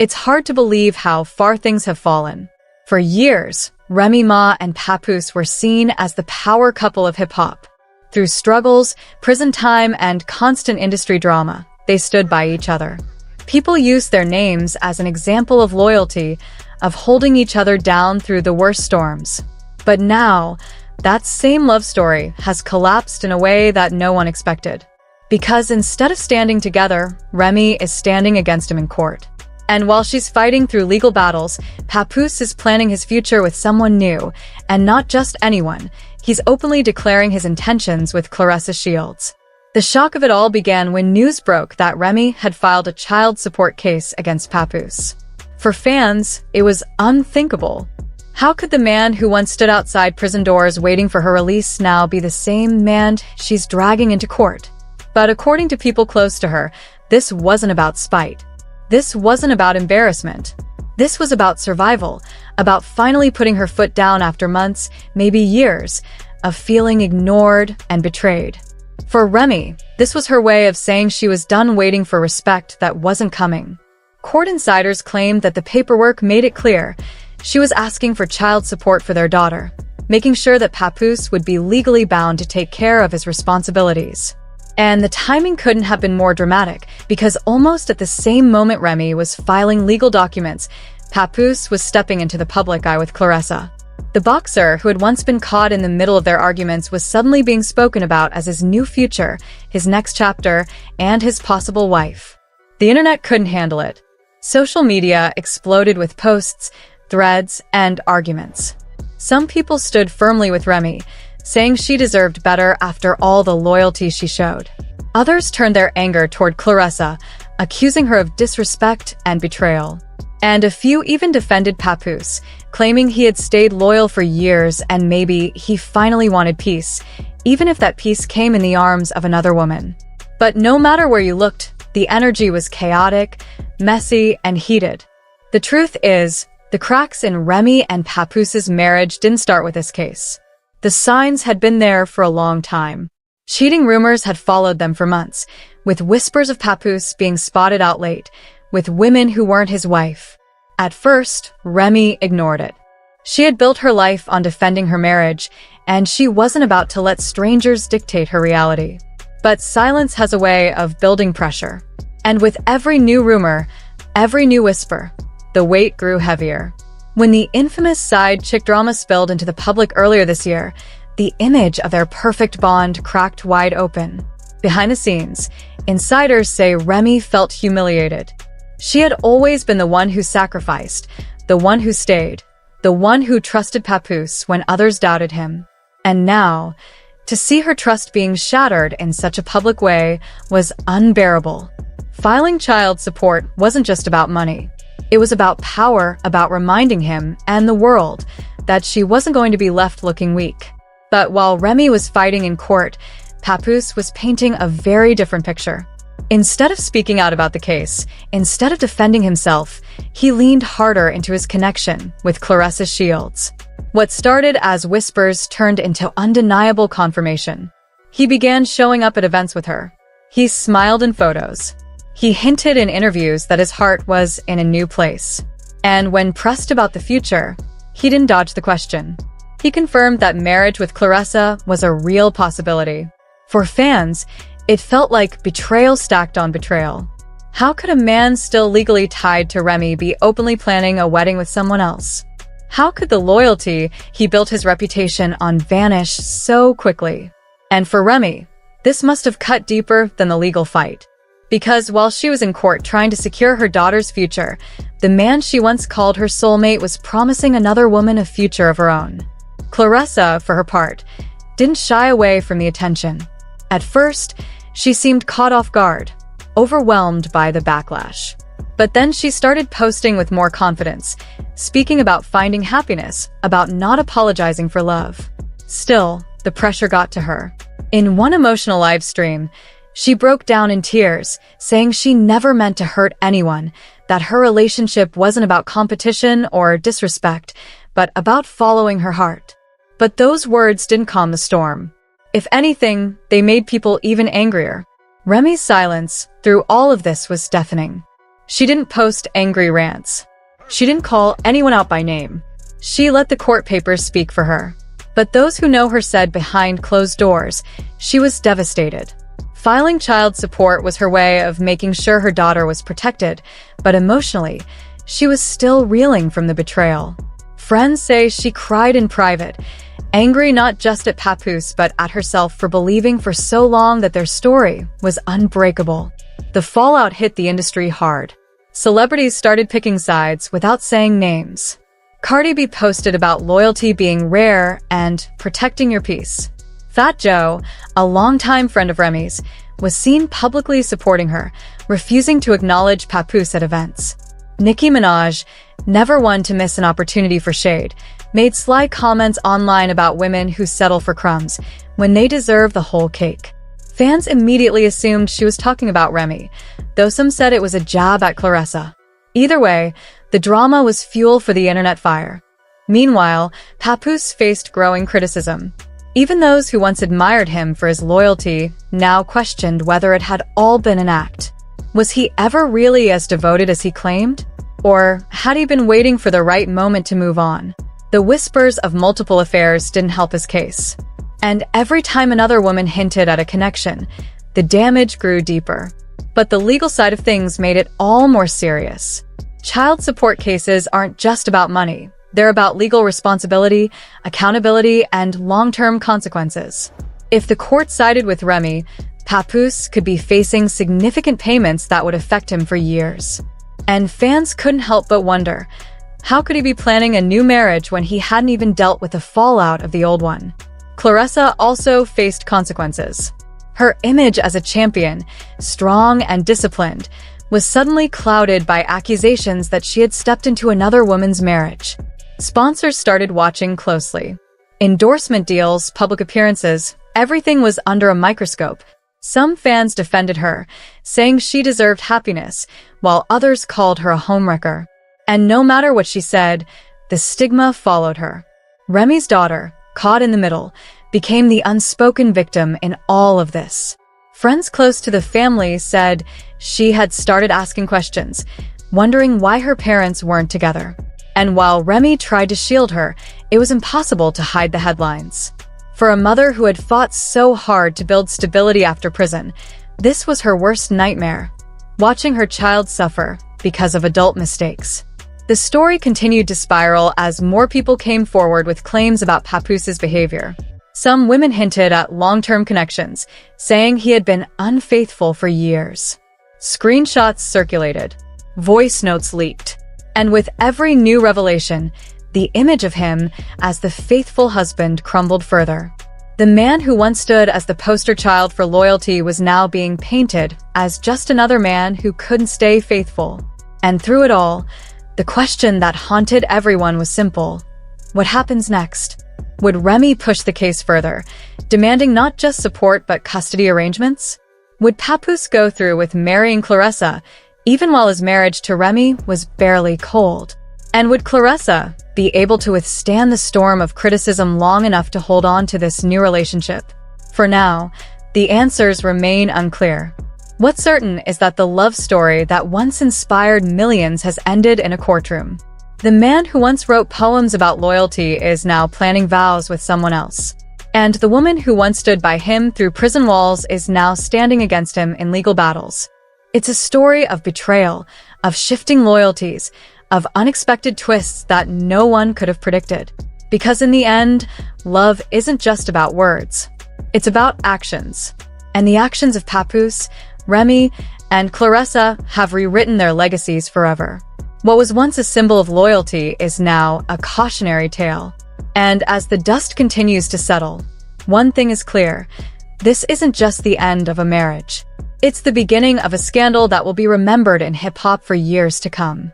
It's hard to believe how far things have fallen. For years, Remy Ma and Papoose were seen as the power couple of hip-hop. Through struggles, prison time, and constant industry drama, they stood by each other. People used their names as an example of loyalty, of holding each other down through the worst storms. But now, that same love story has collapsed in a way that no one expected. Because instead of standing together, Remy is standing against him in court. And while she's fighting through legal battles, Papoose is planning his future with someone new, and not just anyone. He's openly declaring his intentions with Claressa Shields. The shock of it all began when news broke that Remy had filed a child support case against Papoose. For fans, it was unthinkable. How could the man who once stood outside prison doors waiting for her release now be the same man she's dragging into court? But according to people close to her, this wasn't about spite. This wasn't about embarrassment. This was about survival, about finally putting her foot down after months, maybe years, of feeling ignored and betrayed. For Remy, this was her way of saying she was done waiting for respect that wasn't coming. Court insiders claimed that the paperwork made it clear she was asking for child support for their daughter, making sure that Papoose would be legally bound to take care of his responsibilities. And the timing couldn't have been more dramatic, because almost at the same moment Remy was filing legal documents, Papoose was stepping into the public eye with Claressa. The boxer, who had once been caught in the middle of their arguments, was suddenly being spoken about as his new future, his next chapter, and his possible wife. The internet couldn't handle it. Social media exploded with posts, threads, and arguments. Some people stood firmly with Remy, saying she deserved better after all the loyalty she showed. Others turned their anger toward Claressa, accusing her of disrespect and betrayal. And a few even defended Papoose, claiming he had stayed loyal for years and maybe he finally wanted peace, even if that peace came in the arms of another woman. But no matter where you looked, the energy was chaotic, messy, and heated. The truth is, the cracks in Remy and Papoose's marriage didn't start with this case. The signs had been there for a long time. Cheating rumors had followed them for months, with whispers of Papoose being spotted out late, with women who weren't his wife. At first, Remy ignored it. She had built her life on defending her marriage, and she wasn't about to let strangers dictate her reality. But silence has a way of building pressure. And with every new rumor, every new whisper, the weight grew heavier. When the infamous side chick drama spilled into the public earlier this year, the image of their perfect bond cracked wide open. Behind the scenes, insiders say Remy felt humiliated. She had always been the one who sacrificed, the one who stayed, the one who trusted Papoose when others doubted him. And now, to see her trust being shattered in such a public way was unbearable. Filing child support wasn't just about money. It was about power, about reminding him and the world that she wasn't going to be left looking weak. But while Remy was fighting in court, Papoose was painting a very different picture. Instead of speaking out about the case, instead of defending himself, he leaned harder into his connection with Claressa Shields. What started as whispers turned into undeniable confirmation. He began showing up at events with her. He smiled in photos. He hinted in interviews that his heart was in a new place. And when pressed about the future, he didn't dodge the question. He confirmed that marriage with Claressa was a real possibility. For fans, it felt like betrayal stacked on betrayal. How could a man still legally tied to Remy be openly planning a wedding with someone else? How could the loyalty he built his reputation on vanish so quickly? And for Remy, this must have cut deeper than the legal fight. Because while she was in court trying to secure her daughter's future, the man she once called her soulmate was promising another woman a future of her own. Claressa, for her part, didn't shy away from the attention. At first, she seemed caught off guard, overwhelmed by the backlash. But then she started posting with more confidence, speaking about finding happiness, about not apologizing for love. Still, the pressure got to her. In one emotional live stream, she broke down in tears, saying she never meant to hurt anyone, that her relationship wasn't about competition or disrespect, but about following her heart. But those words didn't calm the storm. If anything, they made people even angrier. Remy's silence through all of this was deafening. She didn't post angry rants. She didn't call anyone out by name. She let the court papers speak for her. But those who know her said behind closed doors, she was devastated. Filing child support was her way of making sure her daughter was protected, but emotionally, she was still reeling from the betrayal. Friends say she cried in private, angry not just at Papoose but at herself for believing for so long that their story was unbreakable. The fallout hit the industry hard. Celebrities started picking sides without saying names. Cardi B posted about loyalty being rare and protecting your peace. Fat Joe, a longtime friend of Remy's, was seen publicly supporting her, refusing to acknowledge Papoose at events. Nicki Minaj, never one to miss an opportunity for shade, made sly comments online about women who settle for crumbs when they deserve the whole cake. Fans immediately assumed she was talking about Remy, though some said it was a jab at Claressa. Either way, the drama was fuel for the internet fire. Meanwhile, Papoose faced growing criticism. Even those who once admired him for his loyalty now questioned whether it had all been an act. Was he ever really as devoted as he claimed? Or had he been waiting for the right moment to move on? The whispers of multiple affairs didn't help his case. And every time another woman hinted at a connection, the damage grew deeper. But the legal side of things made it all more serious. Child support cases aren't just about money. They're about legal responsibility, accountability, and long-term consequences. If the court sided with Remy, Papoose could be facing significant payments that would affect him for years. And fans couldn't help but wonder, how could he be planning a new marriage when he hadn't even dealt with the fallout of the old one? Claressa also faced consequences. Her image as a champion, strong and disciplined, was suddenly clouded by accusations that she had stepped into another woman's marriage. Sponsors started watching closely. Endorsement deals, public appearances, everything was under a microscope. Some fans defended her, saying she deserved happiness, while others called her a homewrecker. And no matter what she said, the stigma followed her. Remy's daughter, caught in the middle, became the unspoken victim in all of this. Friends close to the family said she had started asking questions, wondering why her parents weren't together. And while Remy tried to shield her, it was impossible to hide the headlines. For a mother who had fought so hard to build stability after prison, this was her worst nightmare, watching her child suffer because of adult mistakes. The story continued to spiral as more people came forward with claims about Papoose's behavior. Some women hinted at long-term connections, saying he had been unfaithful for years. Screenshots circulated, voice notes leaked, and with every new revelation, the image of him as the faithful husband crumbled further. The man who once stood as the poster child for loyalty was now being painted as just another man who couldn't stay faithful. And through it all, the question that haunted everyone was simple. What happens next? Would Remy push the case further, demanding not just support but custody arrangements? Would Papoose go through with marrying Claressa, even while his marriage to Remy was barely cold? And would Claressa be able to withstand the storm of criticism long enough to hold on to this new relationship? For now, the answers remain unclear. What's certain is that the love story that once inspired millions has ended in a courtroom. The man who once wrote poems about loyalty is now planning vows with someone else. And the woman who once stood by him through prison walls is now standing against him in legal battles. It's a story of betrayal, of shifting loyalties, of unexpected twists that no one could have predicted. Because in the end, love isn't just about words. It's about actions. And the actions of Papoose, Remy, and Claressa have rewritten their legacies forever. What was once a symbol of loyalty is now a cautionary tale. And as the dust continues to settle, one thing is clear. This isn't just the end of a marriage. It's the beginning of a scandal that will be remembered in hip-hop for years to come.